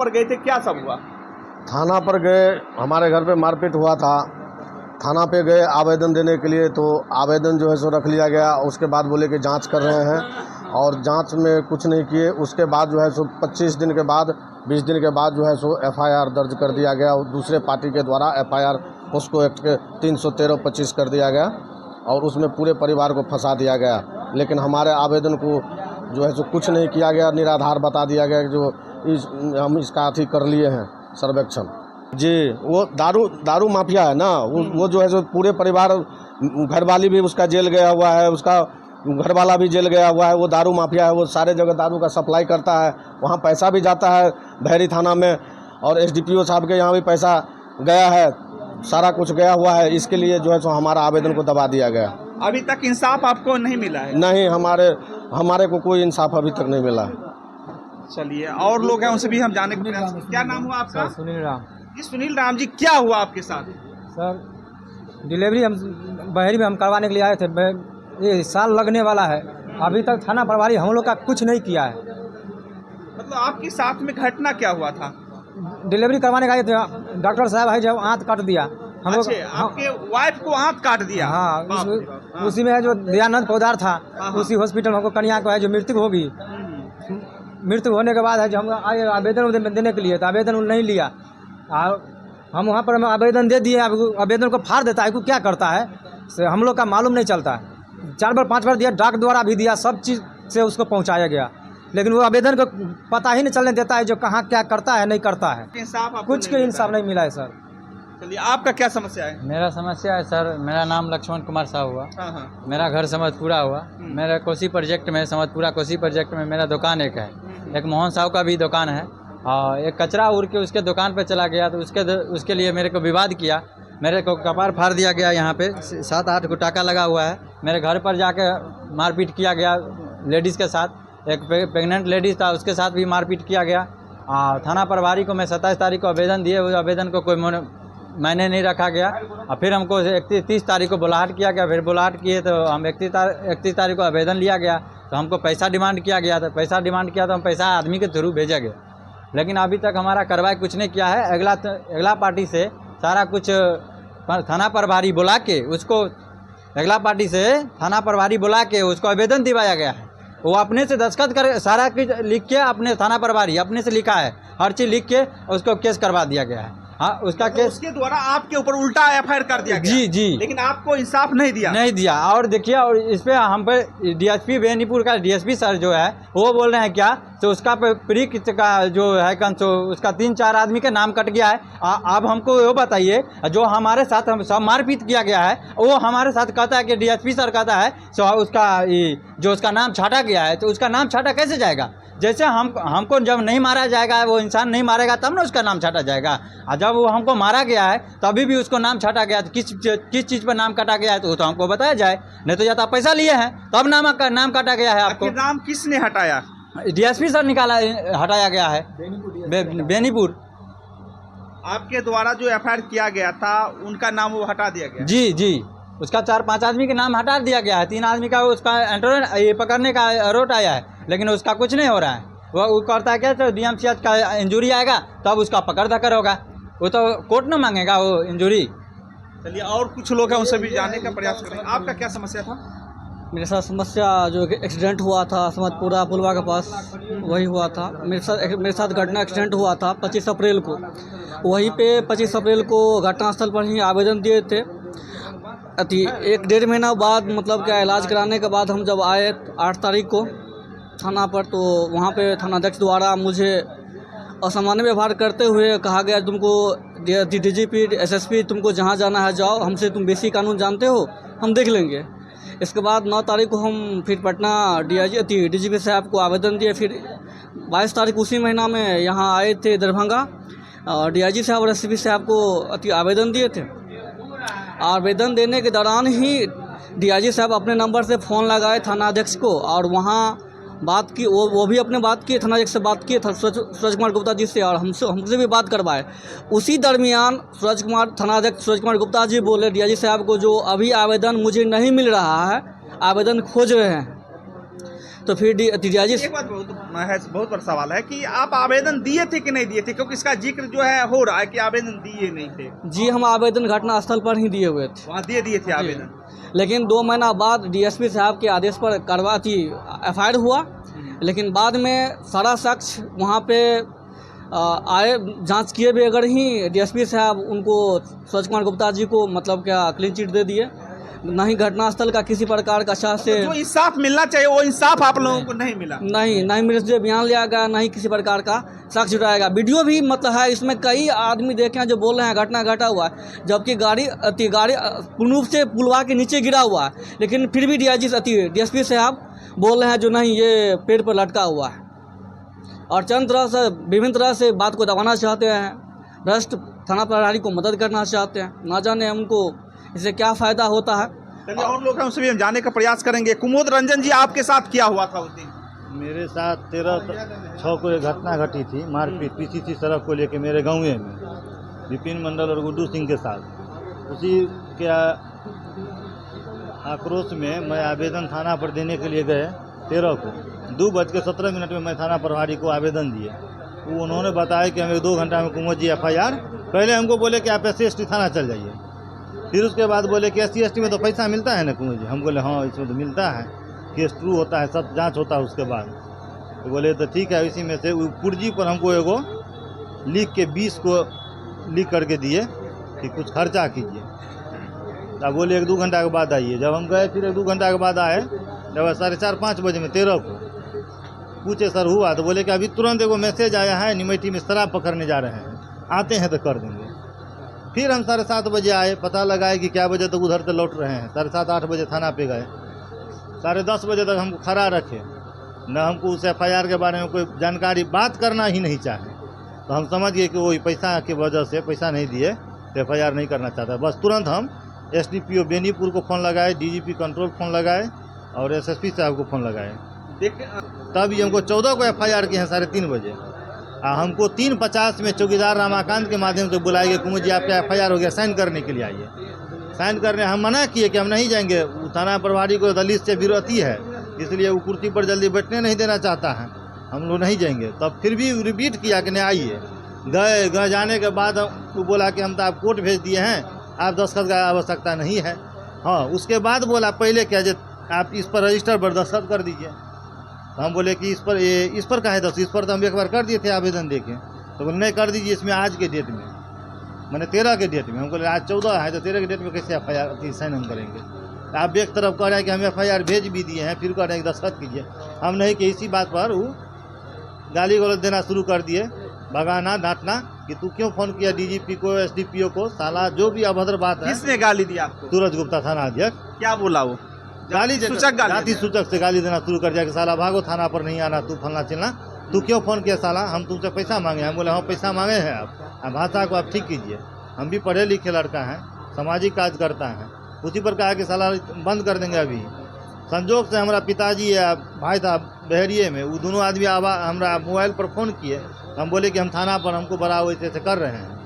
पर गए थे, क्या सब हुआ? थाना पर गए, हमारे घर पे मारपीट हुआ था। थाना पे गए आवेदन देने के लिए, तो आवेदन जो है सो रख लिया गया। उसके बाद बोले कि जांच कर रहे हैं, और जांच में कुछ नहीं किए। उसके बाद जो है सो 25 दिन के बाद, 20 दिन के बाद जो है सो FIR दर्ज कर दिया गया। और दूसरे पार्टी के द्वारा FIR पोस्को एक्ट के 313-25 कर दिया गया, और उसमें पूरे परिवार को फंसा दिया गया। लेकिन हमारे आवेदन को जो है सो कुछ नहीं किया गया, निराधार बता दिया गया कि जो हम इसका अथी कर लिए हैं, सर्वेक्षण। जी, वो दारू माफिया है ना, वो जो है सो पूरे परिवार, घरवाली भी उसका जेल गया हुआ है, उसका घरवाला भी जेल गया हुआ है। वो दारू माफिया है, वो सारे जगह दारू का सप्लाई करता है। वहाँ पैसा भी जाता है भैरी थाना में, और SDPO साहब के यहाँ भी पैसा गया है, सारा कुछ गया हुआ है। इसके लिए जो है सो हमारा आवेदन को दबा दिया गया। अभी तक इंसाफ आपको नहीं मिला है? नहीं, हमारे को कोई इंसाफ अभी तक नहीं मिला है। चलिए, और लोग हैं, उनसे भी हम जाने का प्रयास करें। क्या नाम हुआ आपका? सुनील राम। जी सुनील राम जी, क्या हुआ आपके साथ? सर, डिलीवरी हम बहरी में हम करवाने के लिए आए थे। ये साल लगने वाला है, अभी तक थाना प्रभारी हम लोग का कुछ नहीं किया है। मतलब आपके साथ में घटना क्या हुआ था? डिलीवरी करवाने का आए थे, डॉक्टर साहब है जब आंत काट दिया हम लोग। आपके वाइफ को आंत काट दिया? हाँ, बाप रे बाप। हाँ। उसी में है जो दयानंद पौदार था, हाँ। उसी हॉस्पिटल में हमको कन्या को है जो मृत्यु होगी। मृत्यु होने के बाद है जो हम आए आवेदन देने के लिए, तो आवेदन उन्होंने नहीं लिया। और हम वहाँ पर आवेदन दे दिए, आवेदन को फाड़ देता है, को क्या करता है से हम लोग का मालूम नहीं चलता है। 4 बार 5 बार दिया, डाक द्वारा भी दिया, सब चीज़ से उसको पहुँचाया गया, लेकिन वो आवेदन को पता ही नहीं चलने देता है जो कहाँ क्या करता है, नहीं करता है। कुछ के इंसाफ नहीं मिला है सर। चलिए, आपका क्या समस्या है? मेरा समस्या है सर, मेरा नाम लक्ष्मण कुमार साहू हुआ। हाँ। मेरा घर समतपुरा हुआ। मेरा कोसी प्रोजेक्ट में, समतपुरा कोसी प्रोजेक्ट में मेरा दुकान एक है। एक मोहन साहू का भी दुकान है, और एक कचरा उड़ के उसके दुकान पे चला गया, तो उसके लिए मेरे को विवाद किया। मेरे को कपार फाड़ दिया गया। यहाँ पे 7-8 को टाका लगा हुआ है। मेरे घर पर जाके मारपीट किया गया लेडीज़ के साथ। एक प्रेग्नेंट लेडीज़ था, उसके साथ भी मारपीट किया गया। थाना प्रभारी को मैं 27 तारीख को आवेदन दिए, उस आवेदन को कोई मैंने नहीं रखा गया। और फिर हमको 30 तारीख को बुलाहट किया गया। फिर बुलाहट किए तो हम 31 तारीख को आवेदन लिया गया, तो हमको पैसा डिमांड किया गया। तो पैसा डिमांड किया तो हम पैसा आदमी के थ्रू भेजा गया, लेकिन अभी तक हमारा कार्रवाई कुछ नहीं किया है। अगला पार्टी से सारा कुछ थाना प्रभारी बुला के उसको, अगला पार्टी से थाना प्रभारी बुला के उसको आवेदन दिवाया गया है। वो अपने से दस्तखत कर, सारा कुछ लिख के, अपने थाना प्रभारी अपने से लिखा है, हर चीज़ लिख के उसको केस करवा दिया गया है। हाँ, उसका केस उसके द्वारा आपके ऊपर उल्टा FIR कर दिया गया। जी, लेकिन आपको इंसाफ नहीं दिया। और देखिए, और इस पे हम पे DSP बेनीपुर का DSP सर जो है वो बोल रहे हैं क्या, तो उसका प्रीकृत का जो है कंसो, उसका 3-4 आदमी के नाम कट गया है। अब हमको वो बताइए, जो हमारे साथ हम सब मारपीट किया गया है, वो हमारे साथ कहता है कि DSP सर कहता है सो उसका जो उसका नाम छाटा गया है, तो उसका नाम छाटा कैसे जाएगा? जैसे हमको जब नहीं मारा जाएगा, वो इंसान नहीं मारेगा तब ना उसका नाम छाटा जाएगा। और जब वो हमको मारा गया है तभी भी उसको नाम छाटा गया, तो किस चीज़ पर नाम काटा गया है तो हमको बताया जाए। नहीं तो या तो आप पैसा लिए हैं तब नाम काटा गया है आपको। नाम किसने हटाया? DSP सर हटाया गया है बेनीपुर। आपके द्वारा जो FIR किया गया था उनका नाम वो हटा दिया गया? जी, उसका 4-5 आदमी के नाम हटा दिया गया है। 3 आदमी का उसका ये पकड़ने का रोट आया है, लेकिन उसका कुछ नहीं हो रहा है। वो करता है क्या, तो DMCH का इंजरी आएगा तब उसका पकड़ धकर होगा, वो तो कोर्ट ना मांगेगा वो इंजरी। चलिए, और कुछ लोग हैं, उनसे भी जानने का प्रयास करेंगे। आपका क्या समस्या था? मेरे साथ समस्या जो एक्सीडेंट हुआ था समतपुरा पुलवा के पास, वही हुआ था मेरे साथ घटना एक्सीडेंट हुआ था 25 अप्रैल को। वहीं पे 25 अप्रैल को घटनास्थल पर ही आवेदन दिए थे। 1-1.5 महीना बाद, मतलब क्या, इलाज कराने के बाद हम जब आए 8 तारीख को थाना पर, तो वहाँ पे थानाध्यक्ष द्वारा मुझे असामान्य व्यवहार करते हुए कहा गया, तुमको DGP SSP तुमको जहाँ जाना है जाओ, हमसे तुम बेसिक कानून जानते हो, हम देख लेंगे। इसके बाद 9 तारीख को हम फिर पटना DGP साहब को आवेदन दिए। फिर 22 तारीख उसी महीना में यहाँ आए थे दरभंगा, और DIG साहब और SSP साहब को आवेदन दिए थे। आवेदन देने के दौरान ही DIG साहब अपने नंबर से फ़ोन लगाए थानाध्यक्ष को, और वहाँ बात की, वो भी अपने बात किए, थानाध्यक्ष से बात किए सूरज कुमार गुप्ता जी से, और हमसे भी बात करवाए। उसी दरमियान थानाध्यक्ष सूरज कुमार गुप्ता जी बोले DIG साहब को, जो अभी आवेदन मुझे नहीं मिल रहा है, आवेदन खोज रहे हैं। तो फिर DIG एक बात बहुत बड़ा सवाल है कि आप आवेदन दिए थे कि नहीं दिए थे, क्योंकि इसका जिक्र जो है हो रहा है कि आवेदन दिए नहीं थे। जी हम आवेदन घटनास्थल पर ही दिए हुए थे, वहाँ दिए थे आवेदन। लेकिन 2 महीना बाद DSP साहब के आदेश पर कार्रवाई FIR हुआ, लेकिन बाद में सारा शख्स वहाँ पे आए, जांच किए बगैर ही DSP साहब उनको सूरज कुमार गुप्ता जी को मतलब क्या क्लीन चिट दे दिए। ना ही घटनास्थल का किसी प्रकार का शाह से जो इंसाफ मिलना चाहिए वो इंसाफ आप लोगों को नहीं मिला। नहीं मेरे से बयान लिया गया, ना ही किसी प्रकार का साक्ष्य जुटाया गया। वीडियो भी मतलब है, इसमें कई आदमी देखे हैं जो बोल रहे हैं घटना घटा हुआ है, जबकि गाड़ी पूर्ण रूप से पुलवा के नीचे गिरा हुआ है, लेकिन फिर भी DSP साहब बोल रहे हैं जो नहीं ये पेड़ पर लटका हुआ है, और चंद तरह से विभिन्न तरह से बात को दबाना चाहते हैं। भ्रष्ट थाना प्रभारी को मदद करना चाहते हैं, ना जाने उनको इससे क्या फ़ायदा होता है। चलिए और लोग हैं उनसे भी हम जानने का प्रयास करेंगे। कुमुद रंजन जी, आपके साथ क्या हुआ था उस दिन? मेरे साथ 13/6 को एक घटना घटी थी, मारपीट PCC सड़क को लेके मेरे गाँव में विपिन मंडल और गुड्डू सिंह के साथ। उसी के आक्रोश में मैं आवेदन थाना पर देने के लिए गए 13 को 2:17 में मैं थाना प्रभारी को आवेदन दिए। वो उन्होंने बताया कि हमें 2 घंटा में कुमुद जी FIR। पहले हमको बोले कि आप SC ST थाना चल जाइए, फिर उसके बाद बोले कि SC ST में तो पैसा मिलता है ना कुमुद जी। हम बोले हाँ इसमें तो मिलता है, केस ट्रू होता है, सब जांच होता है उसके बाद। तो बोले तो ठीक है। इसी में से पुर्जी पर हमको एगो लिख के 20 को लिख करके दिए कि कुछ खर्चा कीजिए। तब बोले 1-2 घंटा के बाद आइए। जब हम गए फिर 1-2 घंटा के बाद आए, जब 4:30-5 बजे में 13 को पूछे सर हुआ, तो बोले कि अभी तुरंत एगो मैसेज आया है निमेठी में शराब पकड़ने जा रहे हैं, आते हैं तो कर देंगे। फिर हम 7:30 बजे आए, पता लगाए कि क्या बजे तक उधर से लौट रहे हैं। 7:30-8 बजे थाना पे गए, 10:30 बजे तक हमको खड़ा रखे, न हमको उस FIR के बारे में कोई जानकारी, बात करना ही नहीं चाहे। तो हम समझ गए कि वही पैसा की वजह से, पैसा नहीं दिए तो FIR नहीं करना चाहता। बस तुरंत हम SDPO बेनीपुर को फ़ोन लगाए, DGP कंट्रोल फ़ोन लगाए और SSP साहब को फ़ोन लगाए। तब ये हमको 14 को FIR किए हैं 3:30 बजे। हमको 3:50 में चौकीदार रामाकांत के माध्यम से बुलाया गया, कुमुद जी आपका FIR हो गया, साइन करने के लिए आइए। साइन करने हम मना किए कि हम नहीं जाएंगे। थाना प्रभारी को दलित से विरोधी है, इसलिए वो कुर्सी पर जल्दी बैठने नहीं देना चाहता है, हम लोग नहीं जाएंगे। तब फिर भी रिपीट किया कि नहीं आइए। गए जाने के बाद वो बोला कि हम तो आप कोर्ट भेज दिए हैं, आप दस्तखत का आवश्यकता नहीं है। हाँ, उसके बाद बोला पहले क्या जो आप इस पर रजिस्टर पर दस्तखत कर दीजिए। तो हम बोले कि इस पर का है दस्तखत, इस पर तो हम एक बार कर दिए थे आवेदन देके। तो बोले नहीं कर दीजिए इसमें आज के डेट में, मैंने 13 के डेट में। हम बोले आज 14 है तो 13 के डेट में कैसे FIR साइन हम करेंगे। आप एक तरफ कह रहे हैं कि हम FIR भेज भी दिए हैं, फिर कह रहे हैं कि दस्तखत कीजिए। हम नहीं कि इसी बात पर वो गाली गलौज देना शुरू कर दिए, भगाना डांटना कि तू क्यों फ़ोन किया DGP को, SDPO को, साला जो भी अभद्र बात है। किसने गाली दी आपको? सूरज गुप्ता थाना अध्यक्ष। क्या बोला वो? गाली सूचक गाली, जाति सूचक से गाली देना शुरू कर दिया कि साला भागो थाना पर नहीं आना, तू फलना चिलना, तू क्यों फ़ोन किया साला, हम तुमसे पैसा मांगे। हम बोले हाँ पैसा मांगे हैं, आप भाषा को आप ठीक कीजिए, हम भी पढ़े लिखे लड़का हैं, सामाजिक कार्य करता है। उसी पर कहा कि साला बंद कर देंगे। अभी संजोग से हमारा पिताजी या भाई था बहरिए में, वो दोनों आदमी हमारा मोबाइल पर फ़ोन किए। हम बोले कि हम थाना पर हमको बड़ा वैसे कर रहे हैं।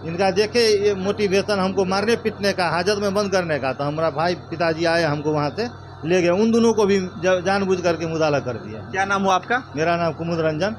इनका देखे ये मोटिवेशन हमको मारने पीटने का, हाजत में बंद करने का। तो हमारा भाई पिताजी आए, हमको वहाँ से ले गए। उन दोनों को भी जानबूझ करके मुदाला कर दिया। क्या नाम हुआ आपका? मेरा नाम कुमुद रंजन।